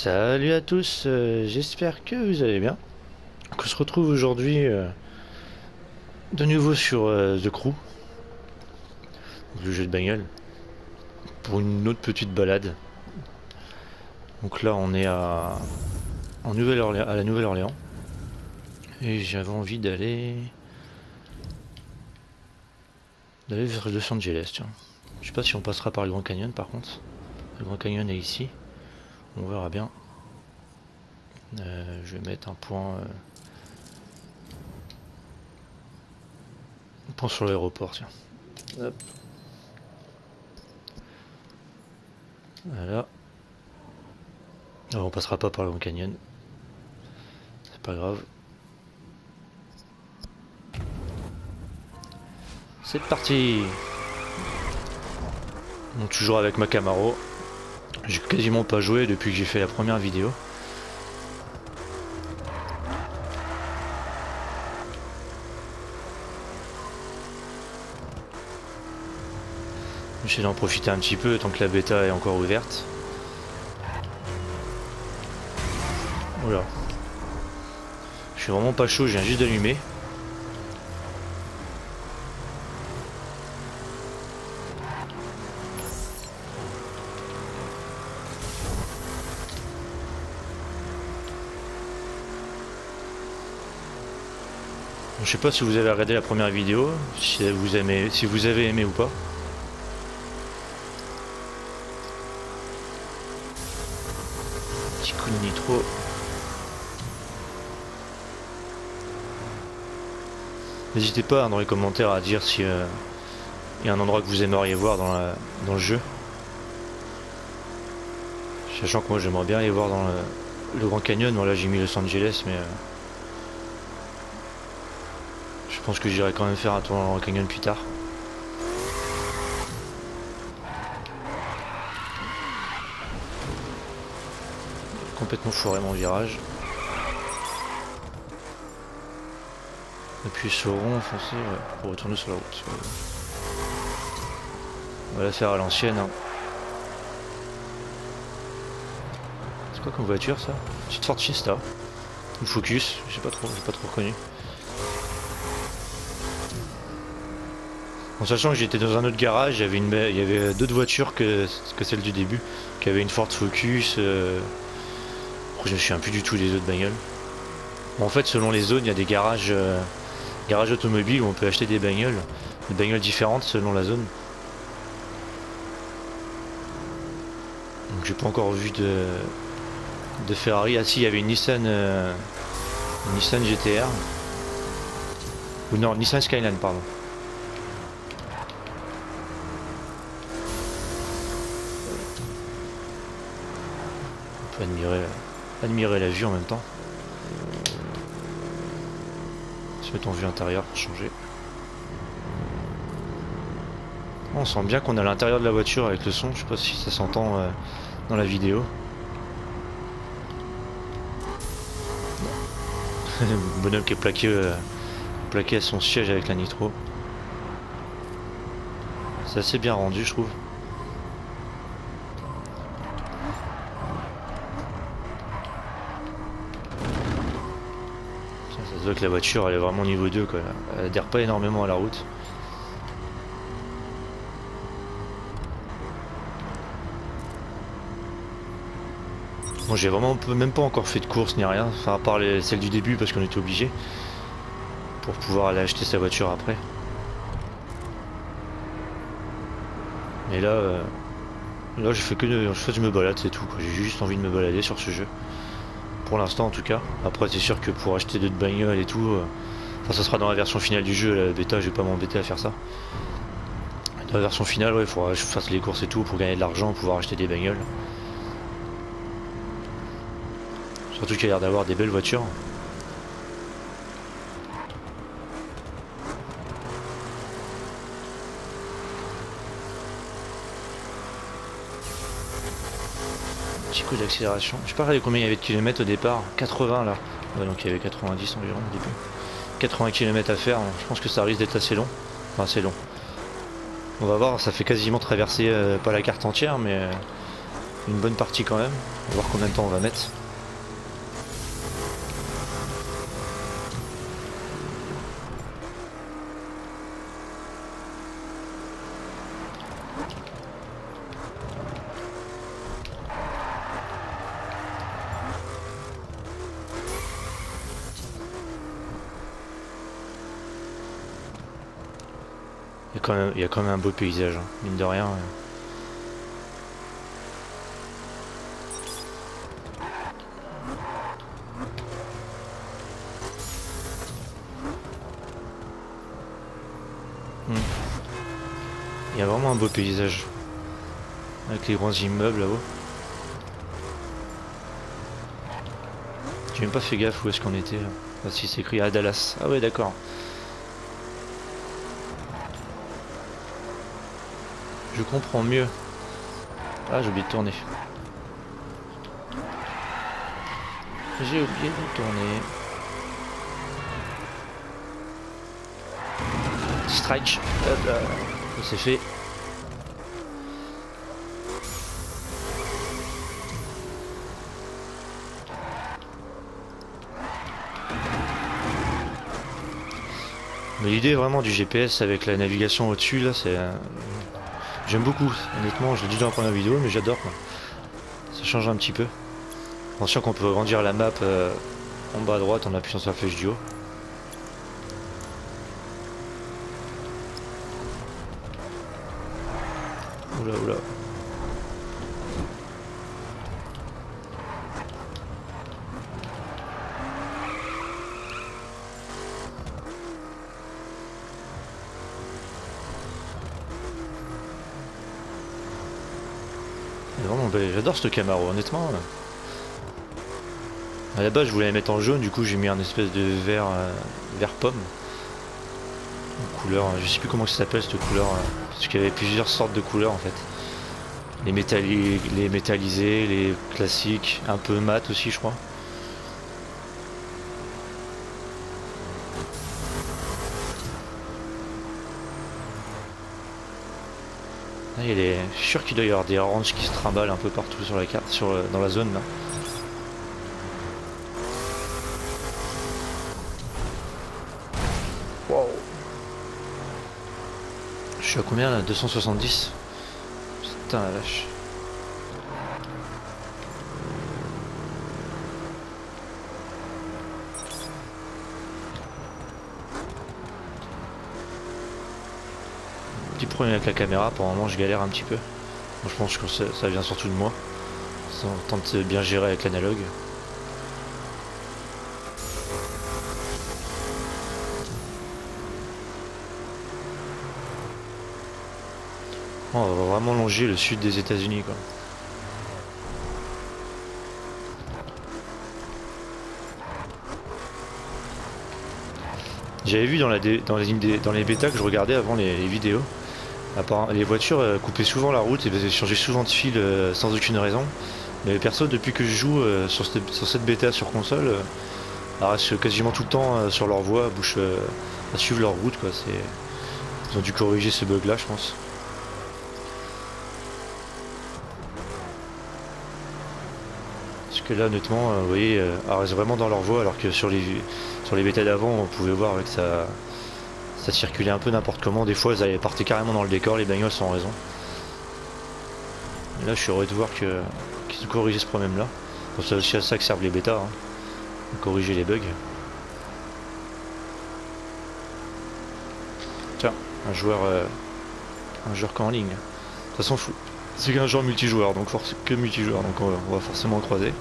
Salut à tous, j'espère que vous allez bien. On se retrouve aujourd'hui de nouveau sur The Crew, le jeu de bagnole, pour une autre petite balade. Donc là on est à la Nouvelle-Orléans et j'avais envie d'aller vers Los Angeles. Tiens. Je sais pas si on passera par le Grand Canyon par contre. Le Grand Canyon est ici, on verra bien. Je vais mettre un point sur l'aéroport. Tiens. Hop. Voilà. Alors, on passera pas par le Grand Canyon. C'est pas grave. C'est parti. Donc, toujours avec ma Camaro. J'ai quasiment pas joué depuis que j'ai fait la première vidéo. J'essaie d'en profiter un petit peu tant que la bêta est encore ouverte. Oula. Je suis vraiment pas chaud, je viens juste d'allumer. Je sais pas si vous avez regardé la première vidéo, si vous avez aimé ou pas. Petit coup de nitro. N'hésitez pas dans les commentaires à dire si il y a un endroit que vous aimeriez voir dans le jeu. Sachant que moi j'aimerais bien aller voir dans le Grand Canyon. Bon, là j'ai mis Los Angeles, mais je pense que j'irai quand même faire un tour dans le Grand Canyon plus tard. Complètement foiré mon virage. Appuyez sur rond, foncez pour retourner sur la route. On va la faire à l'ancienne. Hein. C'est quoi comme voiture ça? Petite Ford Fiesta. Ou Focus, j'ai pas trop reconnu. En sachant que j'étais dans un autre garage, il y avait d'autres voitures que celle du début, qui avait une Ford Focus. Je me souviens plus du tout des autres bagnoles. Bon, en fait, selon les zones, il y a des garages automobiles où on peut acheter des bagnoles différentes selon la zone. Donc j'ai pas encore vu de Ferrari. Ah si, il y avait une Nissan GTR. Ou non, Nissan Skyline, pardon. On peut admirer la vue en même temps. Se mettre en vue intérieure pour changer. On sent bien qu'on est à l'intérieur de la voiture avec le son. Je sais pas si ça s'entend dans la vidéo. Le bonhomme qui est plaqué à son siège avec la nitro. C'est assez bien rendu, je trouve. Ça se voit que la voiture elle est vraiment niveau 2 quoi. Elle adhère pas énormément à la route. Bon, j'ai vraiment même pas encore fait de course ni rien, enfin à part celle du début parce qu'on était obligé pour pouvoir aller acheter sa voiture après. Mais là, je me balade, c'est tout. J'ai juste envie de me balader sur ce jeu. Pour l'instant en tout cas. Après c'est sûr que pour acheter d'autres bagnoles et tout, enfin ça sera dans la version finale du jeu, la bêta je vais pas m'embêter à faire ça. Dans la version finale ouais, il faudra que je fasse les courses et tout pour gagner de l'argent, pouvoir acheter des bagnoles. Surtout qu'il y a l'air d'avoir des belles voitures. Petit coup d'accélération. Je sais pas combien il y avait de kilomètres au départ. 80 là. Ouais, donc il y avait 90 environ au début. 80 km à faire. Je pense que ça risque d'être assez long. Enfin assez long. On va voir, ça fait quasiment traverser pas la carte entière mais une bonne partie quand même. On va voir combien de temps on va mettre. Il y a quand même un beau paysage, hein, mine de rien. Il y a vraiment un beau paysage. Avec les grands immeubles là-haut. J'ai même pas fait gaffe où est-ce qu'on était. Ah si, c'est écrit à Dallas. Ah ouais, d'accord. Je comprends mieux. Ah, j'ai oublié de tourner. J'ai oublié de tourner. Strike. Hop là. Ça c'est fait. Mais l'idée vraiment du GPS avec la navigation au-dessus là, c'est... J'aime beaucoup, honnêtement, je l'ai dit dans la première vidéo, mais j'adore quoi. Ça change un petit peu. Attention qu'on peut agrandir la map en bas à droite en appuyant sur la flèche du haut. Oula oula. Vraiment, j'adore ce Camaro, honnêtement. À la base, je voulais la mettre en jaune, du coup, j'ai mis un espèce de vert, vert pomme. Une couleur, je sais plus comment ça s'appelle cette couleur, parce qu'il y avait plusieurs sortes de couleurs en fait. Les métallisés, les classiques, un peu mat aussi, je crois. Là, je suis sûr qu'il doit y avoir des oranges qui se trimballent un peu partout sur la carte, dans la zone là. Wow. Je suis à combien là? 270. Putain la vache. Petit problème avec la caméra, pour le moment je galère un petit peu. Bon, je pense que ça vient surtout de moi. On tente de bien gérer avec l'analogue. On va vraiment longer le sud des États-Unis quoi. J'avais vu dans les bêtas que je regardais avant les vidéos, les voitures coupaient souvent la route et changeaient souvent de fil sans aucune raison. Mais perso, depuis que je joue sur cette bêta sur console, restent quasiment tout le temps sur leur voie, à suivre leur route quoi. Ils ont dû corriger ce bug là, je pense. Parce que là, honnêtement, vous voyez, elles restent vraiment dans leur voie, alors que sur les bêtas d'avant, on pouvait voir que ça circulait un peu n'importe comment. Des fois, elles partaient carrément dans le décor, les bagnoles sans raison. Et là, je suis heureux de voir qu'ils ont corrigé ce problème-là. Bon, c'est aussi à ça que servent les bêtas, hein, corriger les bugs. Tiens, un joueur qu'en ligne. De toute façon, c'est qu'un joueur multijoueur, donc que multijoueur, donc on va forcément croiser.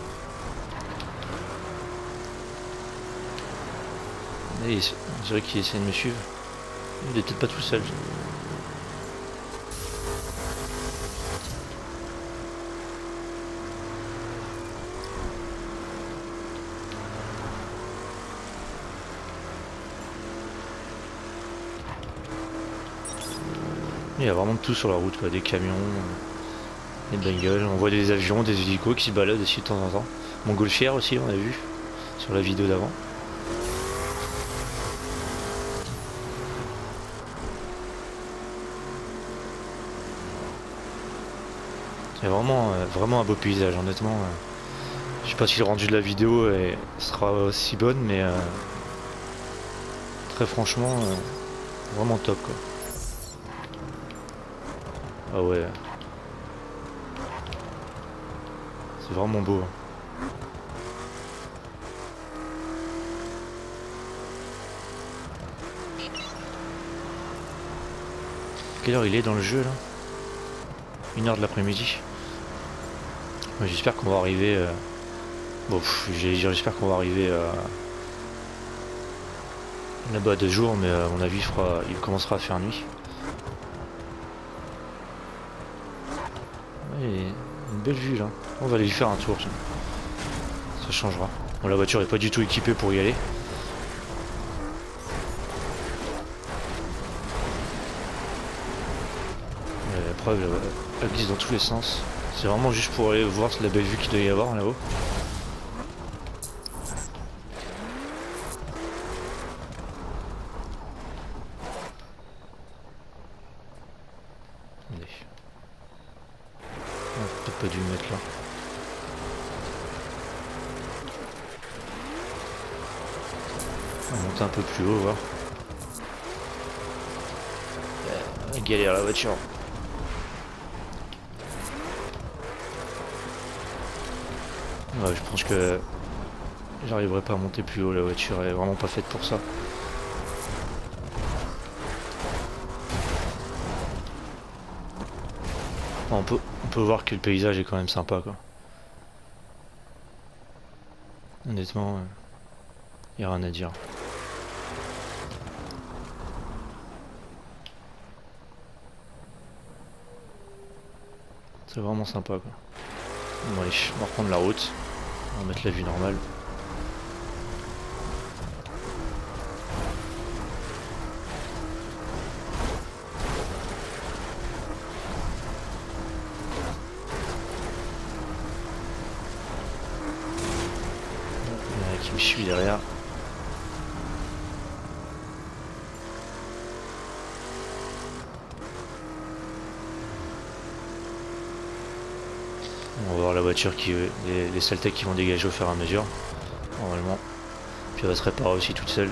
Et on dirait qu'il essaie de me suivre. Il est peut-être pas tout seul. Il y a vraiment de tout sur la route, quoi. Des camions, des bagnoles, on voit des avions, des hélicos qui se baladent aussi de temps en temps. Montgolfière aussi, on a vu sur la vidéo d'avant. C'est vraiment, vraiment un beau paysage, honnêtement. Je sais pas si le rendu de la vidéo sera aussi bonne, mais très franchement, vraiment top quoi. Ah ouais, c'est vraiment beau, hein. Quelle heure il est dans le jeu là? 1h de l'après-midi. J'espère qu'on va arriver. Bon, j'allais dire, j'espère qu'on va arriver là-bas de jour, mais à mon avis, il commencera à faire nuit. Ouais, une belle vue là. On va aller y faire un tour. Ça changera. Bon, la voiture est pas du tout équipée pour y aller. La preuve, elle glisse dans tous les sens. C'est vraiment juste pour aller voir la belle vue qu'il doit y avoir là-haut. Attendez. On a peut-être pas dû le mettre là. On va monter un peu plus haut, voir. Galère la voiture. Ouais, je pense que j'arriverai pas à monter plus haut, la voiture est vraiment pas faite pour ça. On peut voir que le paysage est quand même sympa quoi. Honnêtement, y a rien à dire. C'est vraiment sympa quoi. Bon allez, on va reprendre la route. On va mettre la vue normale. Il y en a qui me suit derrière. On va voir la voiture les saletés qui vont dégager au fur et à mesure, normalement. Puis elle va se réparer aussi toute seule.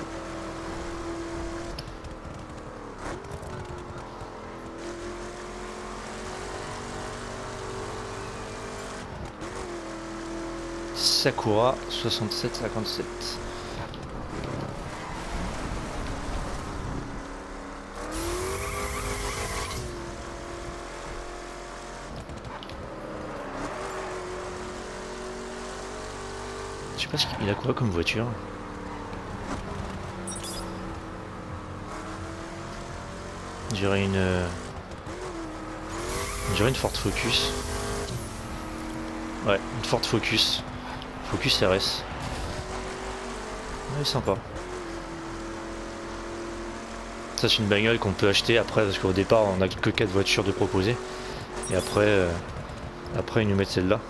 Sakura 6757. Je sais pas il a quoi comme voiture. On dirait une Ford Focus. Ouais, une Ford Focus. Focus RS. Ouais, sympa. Ça c'est une bagnole qu'on peut acheter après parce qu'au départ on a que 4 voitures de proposer. Et après ils nous mettent celle-là.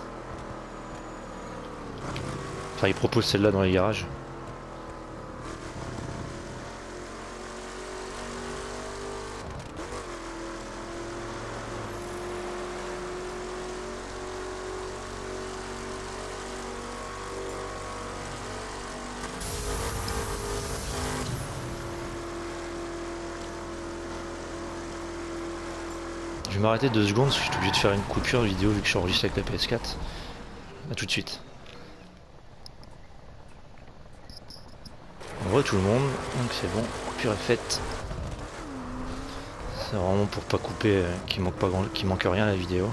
Enfin ils proposent celle-là dans les garages. Je vais m'arrêter 2 secondes parce que je suis obligé de faire une coupure vidéo vu que je suis enregistré avec la PS4. A tout de suite. On voit tout le monde, donc c'est bon, coupure est faite. C'est vraiment pour pas couper, qu'il manque rien à la vidéo.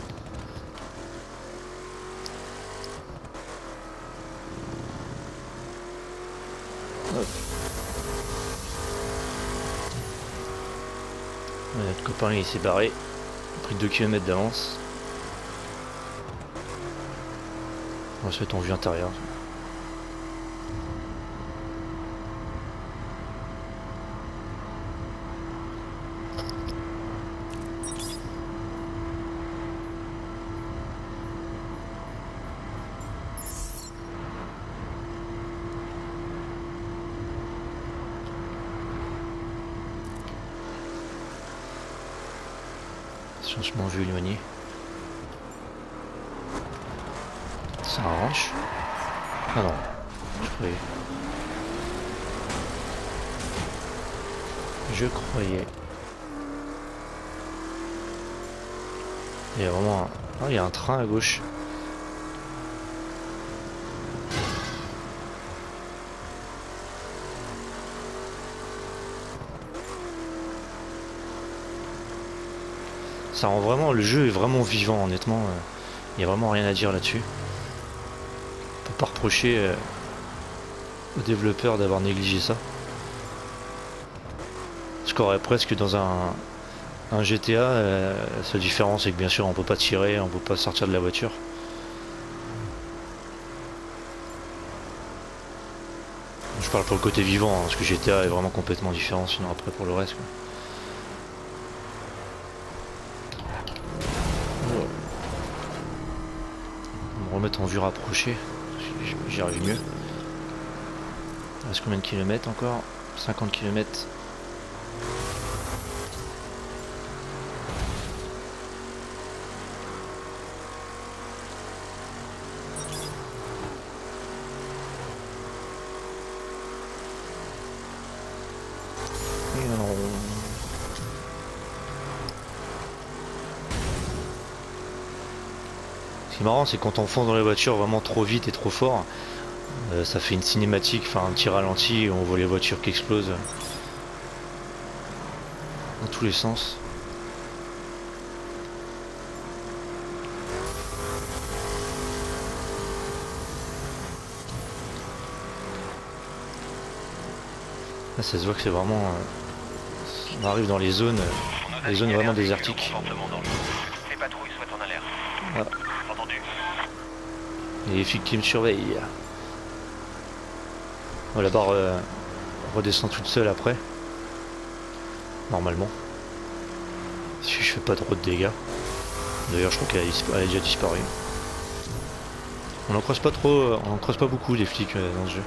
Hop. Notre copain il s'est barré. Il a pris 2 km d'avance. On va se mettre en vue intérieure. Changement de vue éloigné. C'est un ranch? Ah non, je croyais. Je croyais. Il y a vraiment un... Ah, il y a un train à gauche. Ça rend vraiment... Le jeu est vraiment vivant, honnêtement. Il n'y a vraiment rien à dire là-dessus. On peut pas reprocher aux développeurs d'avoir négligé ça. Je croirais presque dans un GTA, la seule différence c'est que bien sûr on peut pas tirer, on peut pas sortir de la voiture. Je parle pour le côté vivant, hein, parce que GTA est vraiment complètement différent, sinon après pour le reste. Quoi. On va me remettre en vue rapprochée, j'y arrive mieux. Il reste combien de kilomètres encore? 50 km. Ce qui est marrant, c'est quand on fonce dans les voitures vraiment trop vite et trop fort, ça fait une cinématique, enfin un petit ralenti, et on voit les voitures qui explosent dans tous les sens. Là, ça se voit que c'est vraiment... on arrive dans les zones vraiment désertiques. Les patrouilles soient en alerte. Ah. Entendu. Et les flics qui me surveillent. Oh, la barre redescend toute seule après. Normalement. Si je fais pas trop de dégâts. D'ailleurs je crois qu'elle a déjà disparu. On n'en croise pas trop, on n'en croise pas beaucoup les flics dans ce jeu.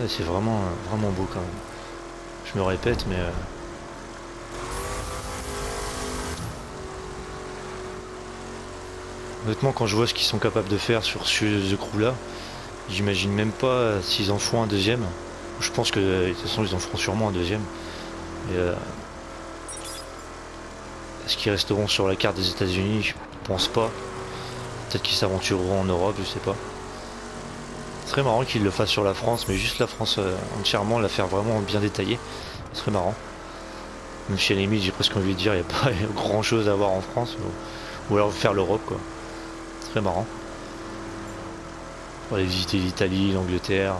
C'est vraiment, vraiment beau quand même. Je me répète, mais... honnêtement, quand je vois ce qu'ils sont capables de faire sur ce crew là, j'imagine même pas s'ils en font un deuxième. Je pense que de toute façon ils en feront sûrement un deuxième. Et, est-ce qu'ils resteront sur la carte des États-Unis? Je pense pas. Peut-être qu'ils s'aventureront en Europe, je sais pas. Ce serait marrant qu'ils le fassent sur la France, mais juste la France entièrement, la faire vraiment bien détaillée. Ce serait marrant. Même si à la limite, j'ai presque envie de dire, il n'y a pas grand chose à voir en France. Ou alors faire l'Europe, quoi. Ce serait marrant. Pour aller visiter l'Italie, l'Angleterre.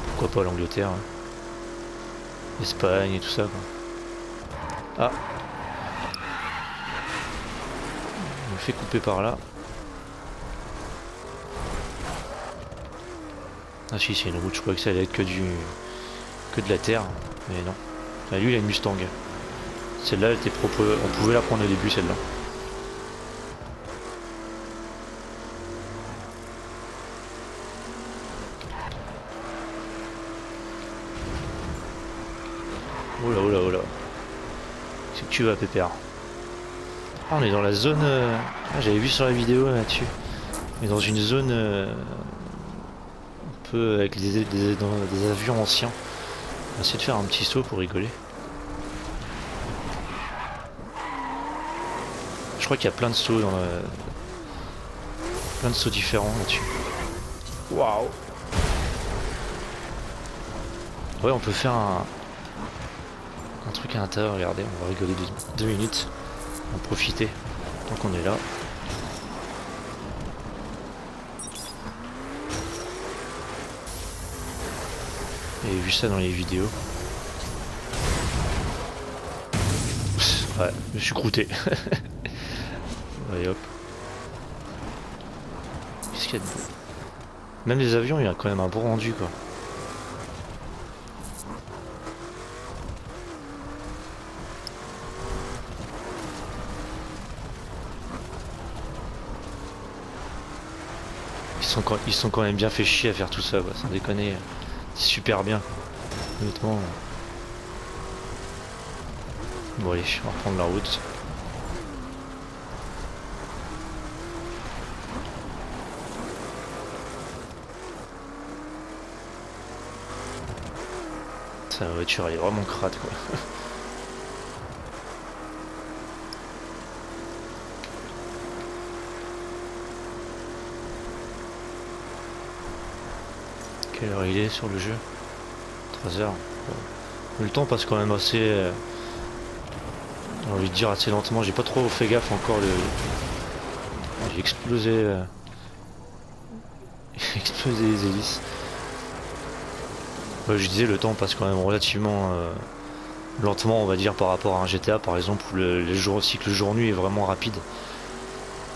Pourquoi pas l'Angleterre, hein. L'Espagne et tout ça, quoi. Ah. Je me fais couper par là. Ah si, c'est une route, je croyais que ça allait être que de la terre, mais non. Ah, lui il a une Mustang. Celle-là, elle était propre, on pouvait la prendre au début, celle-là. Oh là, oh là, oh là. C'est que tu vas, pépère. Ah, on est dans la zone... Ah, j'avais vu sur la vidéo là-dessus. On est dans une zone... un peu avec des avions anciens. On va essayer de faire un petit saut pour rigoler. Je crois qu'il y a plein de sauts dans le... plein de sauts différents là-dessus. Waouh! Ouais, on peut faire un truc à l'intérieur, regardez, on va rigoler 2 minutes. En profiter tant qu'on est là. J'ai vu ça dans les vidéos. Ouais, je me suis croûté. Allez hop. Qu'est-ce qu'il y a de beau? Même les avions, il y a quand même un bon rendu, quoi. Ils sont quand même bien fait chier à faire tout ça, quoi, sans déconner. C'est super bien. honnêtement. Bon allez, on va reprendre la route. La voiture elle est vraiment crade quoi. Quelle heure il est sur le jeu? 3 heures. Bon. Le temps passe quand même assez... j'ai envie de dire assez lentement, j'ai pas trop fait gaffe encore. J'ai explosé... j'ai explosé les hélices. Ouais, je disais le temps passe quand même relativement lentement on va dire par rapport à un GTA par exemple où le cycle jour-nuit est vraiment rapide.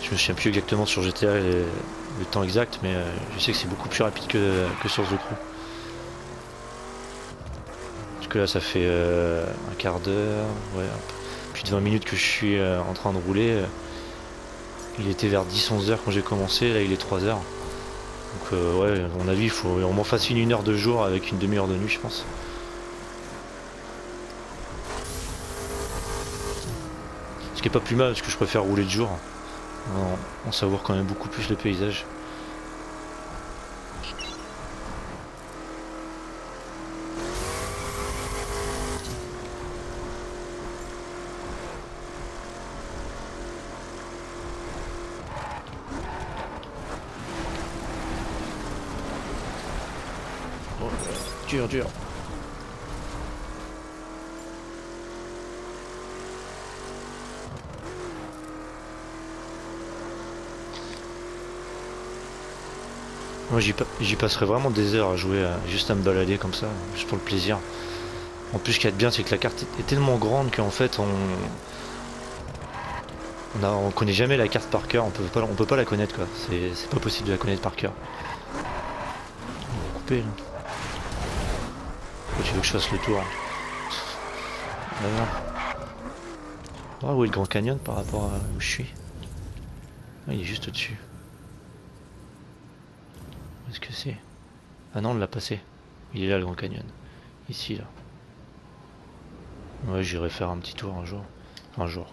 Je me souviens plus exactement sur GTA le temps exact mais je sais que c'est beaucoup plus rapide que sur The Crew. Parce que là ça fait un quart d'heure, ouais, plus de 20 minutes que je suis en train de rouler. Il était vers 10-11 heures quand j'ai commencé, là il est 3 heures. Donc ouais, à mon avis, il faut au moins facile 1 heure de jour avec une demi-heure de nuit, je pense. Ce qui est pas plus mal, parce que je préfère rouler de jour. On savoure quand même beaucoup plus le paysage. Oh, dur, dur. Moi j'y passerais vraiment des heures à jouer, juste à me balader comme ça, juste pour le plaisir. En plus ce qu'il y a de bien c'est que la carte est tellement grande qu'en fait on connaît jamais la carte par cœur, on peut pas la connaître quoi, c'est pas possible de la connaître par cœur. On va couper là. Pourquoi tu veux que je fasse le tour? Ah, où est le Grand Canyon par rapport à où je suis? Ah, il est juste au-dessus. Où est-ce que c'est? Ah non, on l'a passé. Il est là le Grand Canyon. Ici là. Ouais, j'irai faire un petit tour un jour. Un jour.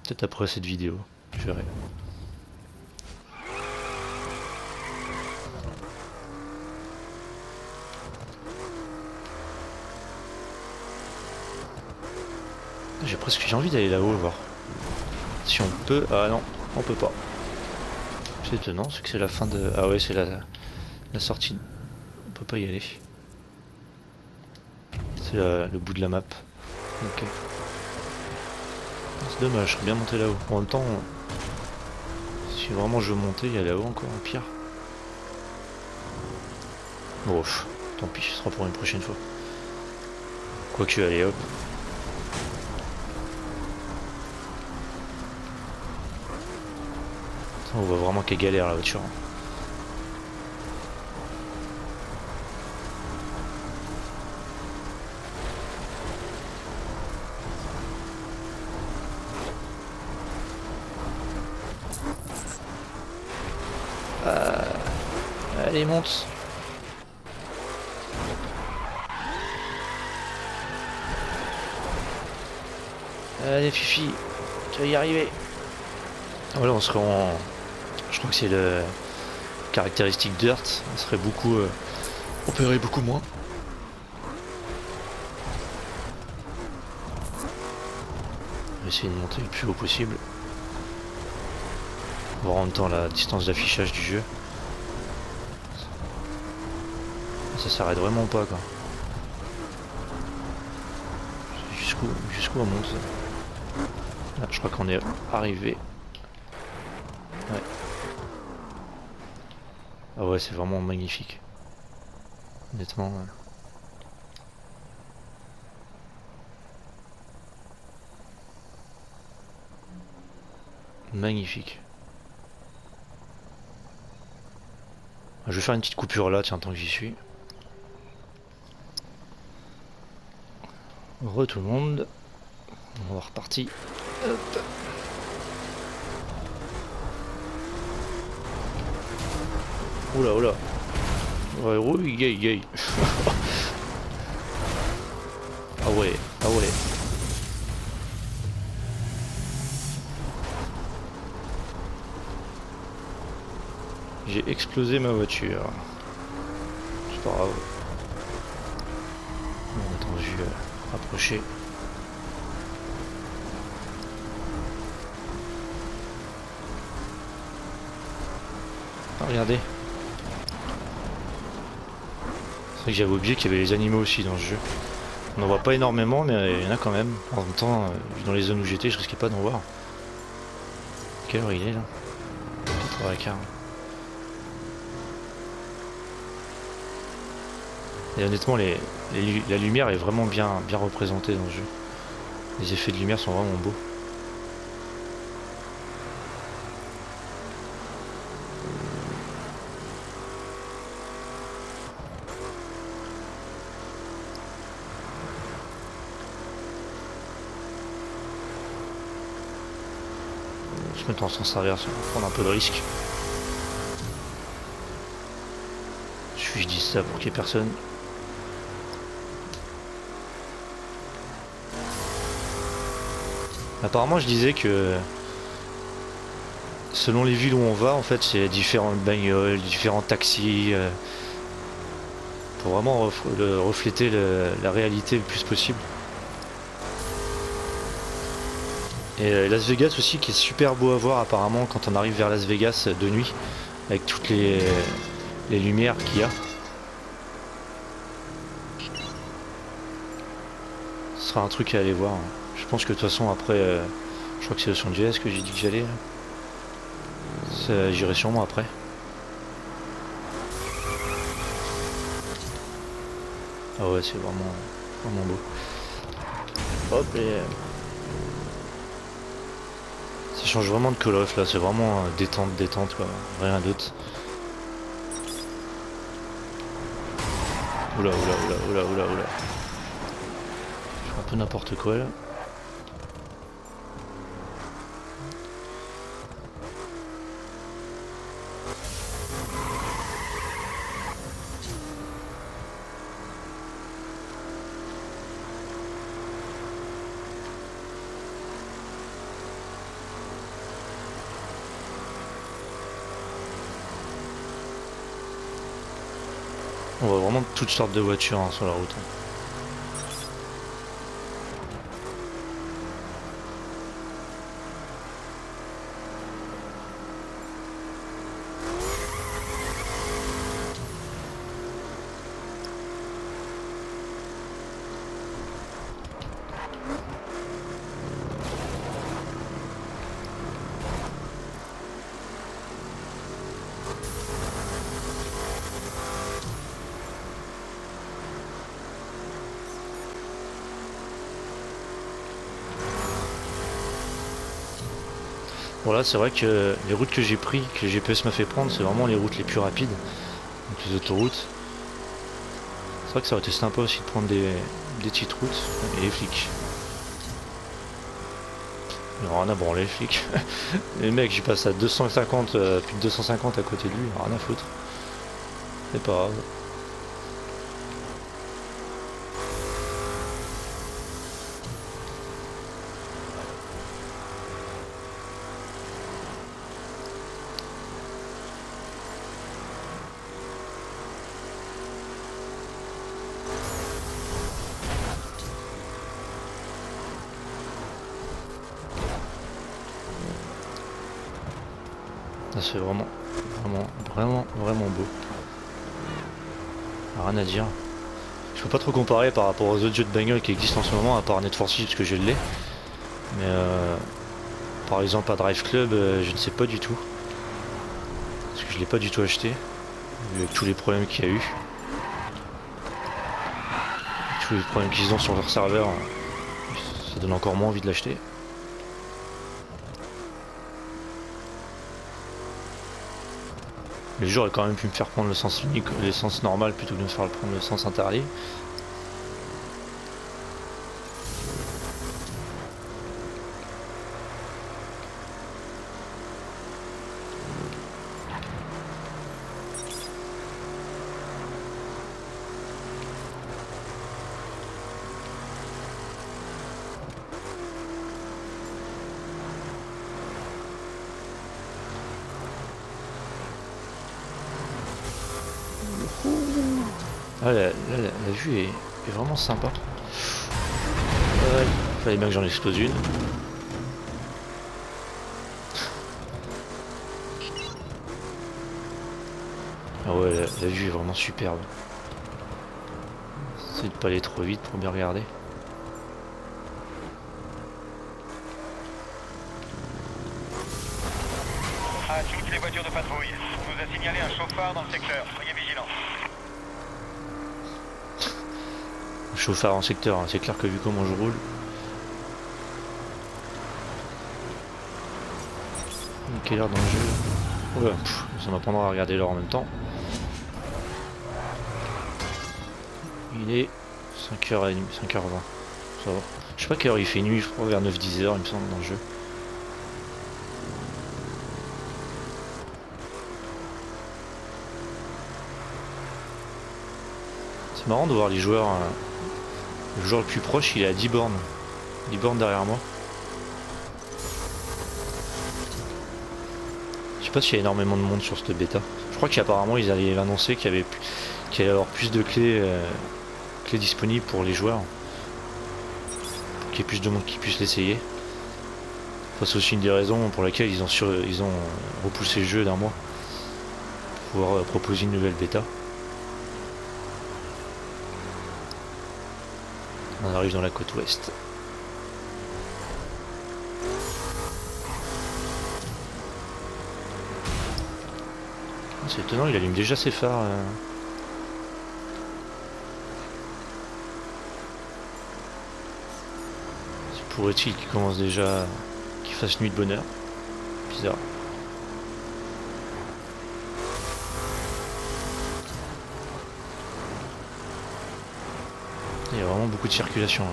Peut-être après cette vidéo. Je verrai. J'ai envie d'aller là-haut voir. Si on peut. Ah non, on peut pas. C'est étonnant, c'est que c'est la fin de. Ah ouais, c'est la sortie. On peut pas y aller. C'est le bout de la map. Ok. C'est dommage, je serais bien monté là-haut. En même temps, si vraiment je veux monter, il y a là-haut encore un pire. Bon, tant pis, ce sera pour une prochaine fois. Quoique, allez hop. On voit vraiment qu'elle galère la voiture. Allez, monte. Allez, Fifi, tu vas y arriver. Voilà, on serait en... Je crois que c'est le caractéristique Dirt. On serait beaucoup... on paierait beaucoup moins. On va essayer de monter le plus haut possible. Voir en même temps la distance d'affichage du jeu. Ça s'arrête vraiment pas quoi. Jusqu'où on monte. Là, je crois qu'on est arrivé. Ouais. Ah ouais, c'est vraiment magnifique. Honnêtement. Magnifique. Je vais faire une petite coupure là, tiens, tant que j'y suis. Re tout le monde. On va repartir. Hop. Oula, oula. Ouais, oui, gay, gay. J'ai explosé ma voiture. C'est pas grave. On a attendu rapprocher. Ah, regardez. C'est vrai que j'avais oublié qu'il y avait les animaux aussi dans ce jeu. On n'en voit pas énormément, mais il y en a quand même. En même temps, dans les zones où j'étais, je risquais pas d'en voir. Quelle heure il est là? 4h15. Et honnêtement, la lumière est vraiment bien représentée dans le jeu. Les effets de lumière sont vraiment beaux. Se mettre en sens inverse, on va prendre un peu de risque. Je dis ça pour qu'il n'y ait personne. Apparemment, je disais que selon les villes où on va, en fait, c'est différentes bagnoles, différents taxis, pour vraiment refléter la réalité le plus possible. Et Las Vegas aussi, qui est super beau à voir apparemment quand on arrive vers Las Vegas de nuit, avec toutes les lumières qu'il y a. Ce sera un truc à aller voir. Je pense que de toute façon après, je crois que c'est Los Angeles que j'ai dit que j'allais. J'irai sûrement après. Ah ouais, c'est vraiment beau. Hop et ça change vraiment de Call of là, c'est vraiment détente quoi, rien d'autre. Oula. Je fais un peu n'importe quoi là. On voit vraiment toutes sortes de voitures sur la route. Voilà, c'est vrai que les routes que j'ai pris, que le GPS m'a fait prendre, c'est vraiment les routes les plus rapides, donc les autoroutes. C'est vrai que ça aurait été sympa aussi de prendre des petites routes, et les flics. Il aura rien à branler les flics. Les mecs, j'y passe à 250, plus de 250 à côté de lui, rien à foutre. C'est pas grave. C'est vraiment beau. Rien à dire. Je peux pas trop comparer par rapport aux autres jeux de bagnole qui existent en ce moment, à part Need for Speed parce que je l'ai. Mais par exemple à Drive Club, je ne sais pas du tout. Parce que je l'ai pas du tout acheté. Avec tous les problèmes qu'il y a eu. Tous les problèmes qu'ils ont sur leur serveur. Ça donne encore moins envie de l'acheter. Le jeu aurait quand même pu me faire prendre le sens unique, l'essence normal plutôt que de me faire prendre le sens interdit. Ah, la vue est vraiment sympa. Ouais, fallait bien que j'en explose une. Ah ouais, la vue est vraiment superbe. C'est de pas aller trop vite pour bien regarder. À toutes les voitures de patrouille, on nous a signalé un chauffard dans le secteur. Soyez vigilants. Chauffard en secteur, hein. C'est clair que vu comment je roule. Quelle heure dans le jeu? Ouais, ça m'apprendra à regarder l'heure en même temps. Il est 5h30, 5h20. Ça va. Je sais pas quelle heure il fait nuit, je crois vers 9-10 heures il me semble dans le jeu. C'est marrant de voir les joueurs. Le joueur le plus proche il est à 10 bornes. 10 bornes derrière moi. Je sais pas s'il y a énormément de monde sur cette bêta. Je crois qu'apparemment ils allaient annoncer qu'il y allait avoir plus de clés disponibles pour les joueurs. Pour qu'il y ait plus de monde qui puisse l'essayer. C'est aussi une des raisons pour laquelle ils ont repoussé le jeu d'un mois. Pour pouvoir proposer une nouvelle bêta. On arrive dans la côte ouest. C'est étonnant, il allume déjà ses phares. C'est pourrait-il qu'il commence déjà, qu'il fasse nuit de bonheur. Bizarre. Il y a vraiment beaucoup de circulation.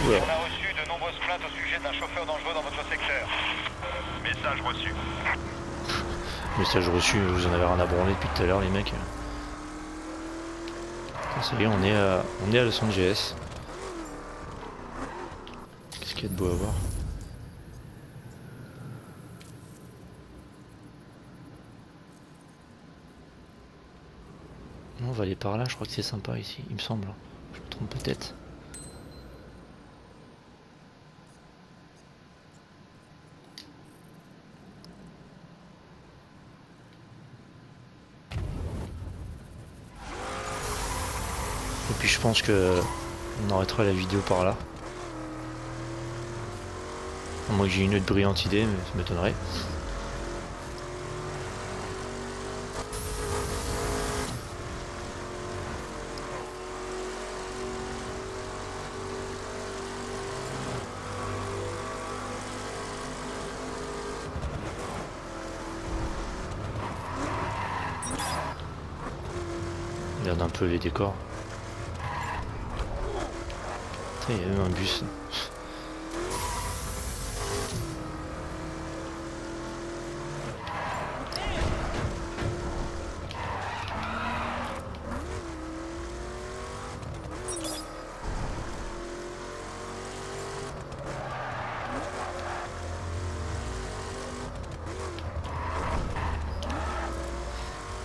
On a reçu de nombreuses plaintes au sujet d'un chauffeur dangereux dans votre secteur. Message reçu. Message reçu, vous en avez rien à branler depuis tout à l'heure les mecs. Ça y est, on est à Los Angeles. Qu'est-ce qu'il y a de beau à voir? On va aller par là, je crois que c'est sympa ici, il me semble. Je me trompe peut-être. Et puis je pense que on arrêtera la vidéo par là. À moins que j'ai une autre brillante idée, mais ça m'étonnerait. Regarde un peu les décors. Il y a même un bus.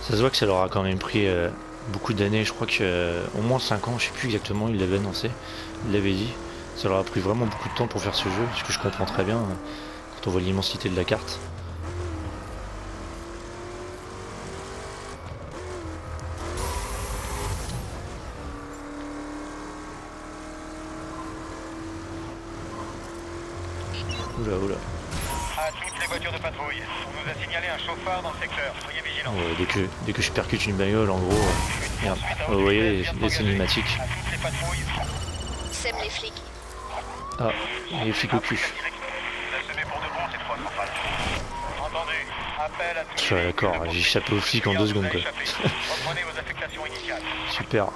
Ça se voit que ça leur a quand même pris beaucoup d'années, je crois que au moins 5 ans, je sais plus exactement, il l'avait annoncé, il l'avait dit. Ça leur a pris vraiment beaucoup de temps pour faire ce jeu, ce que je comprends très bien quand on voit l'immensité de la carte. Oula oula. À toutes les voitures de patrouille, on nous a signalé un chauffard dans le secteur. Soyez vigilants. Dès que je percute une bagnole, en gros, merde. Vous voyez les cinématiques. À toutes les patrouilles. Sème les flics. Ah, les flics au cul. Vous assumez pour de bon cette fois, centrale. Entendu. Appel à tous les D'accord, j'ai échappé aux flics en 2 secondes quoi. Reprenez vos affectations initiales. Super.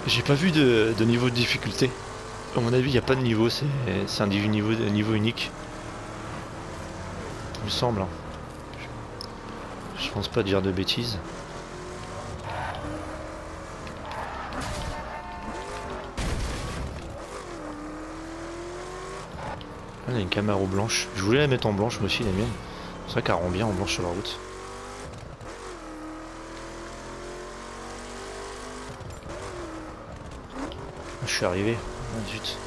J'ai pas vu de niveau de difficulté. À mon avis, il n'y a pas de niveau, c'est un niveau unique. Il me semble. Je pense pas dire de bêtises. Là, il y a une Camaro blanche. Je voulais la mettre en blanche, moi aussi, la mienne. C'est vrai qu'elle rend bien en blanche sur la route. Je suis arrivé. Ah, zut.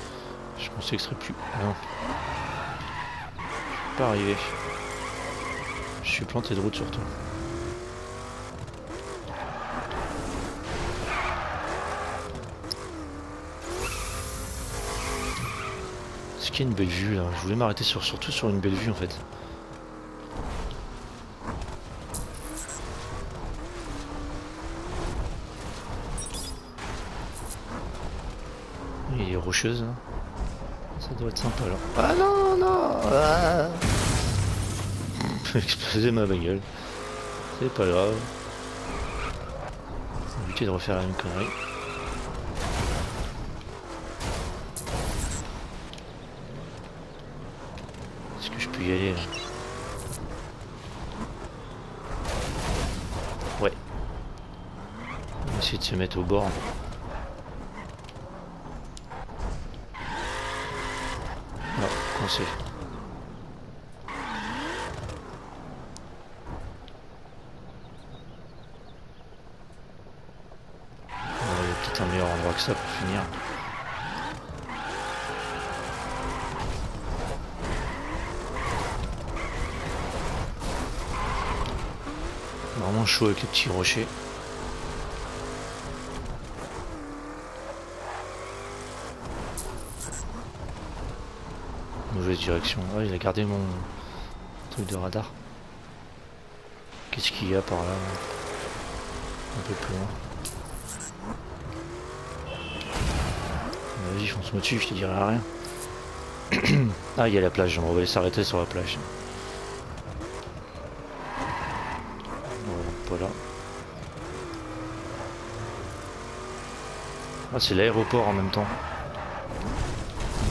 Je pensais que ce serait plus... Ah non. Je suis pas arrivé. Je suis planté de route surtout. C'est qu'il y a une belle vue là. Je voulais m'arrêter surtout sur une belle vue en fait. Il est rocheuse là. Ça doit être sympa là. Ah non non ah. J'ai explosé ma bagnole. C'est pas grave. Éviter de refaire la même connerie. Est-ce que je peux y aller là? Ouais. On va essayer de se mettre au bord. Non, coincé. Il y a peut-être un meilleur endroit que ça pour finir. Vraiment chaud avec les petits rochers. Mauvaise direction. Ah, il a gardé mon truc de radar. Qu'est-ce qu'il y a par là? Un peu plus loin. Vas-y, fonce-moi dessus, je te dirai rien. Ah, il y a la plage, on va aller s'arrêter sur la plage. Voilà. Ah, c'est l'aéroport en même temps.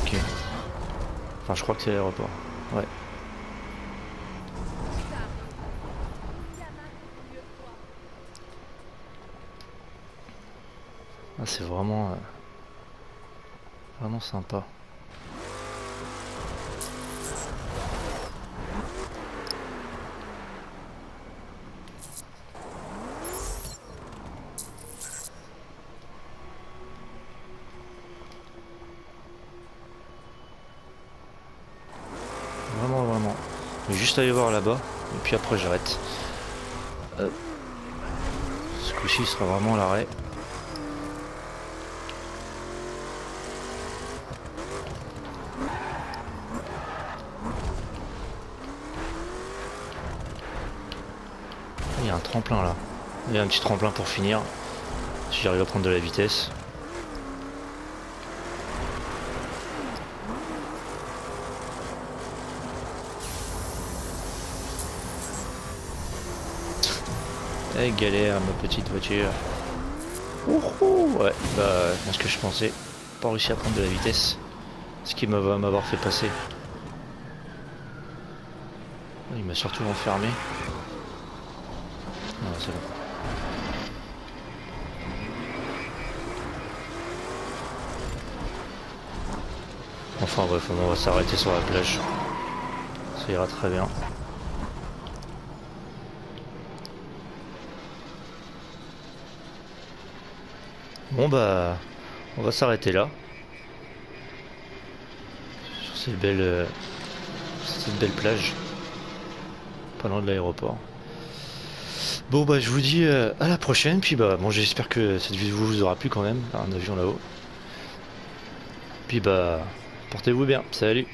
Ok. Enfin, je crois que c'est l'aéroport. Ouais. Ah, c'est vraiment... vraiment sympa. Vraiment. Je vais juste aller voir là-bas, et puis après j'arrête. Ce coup-ci sera vraiment l'arrêt. Il y a un tremplin là. Il y a un petit tremplin pour finir. Si j'arrive à prendre de la vitesse. Eh, galère ma petite voiture. Ouais, bah, c'est ce que je pensais. Pas réussi à prendre de la vitesse. Ce qui va m'avoir fait passer. Il m'a surtout enfermé. Ah, c'est bon. Enfin bref, on va s'arrêter sur la plage. Ça ira très bien. Bon bah, on va s'arrêter là. Sur cette belle plage. Pas loin de l'aéroport. Bon bah je vous dis à la prochaine, puis bah bon j'espère que cette vidéo vous aura plu quand même, un avion là-haut. Puis bah portez-vous bien, salut.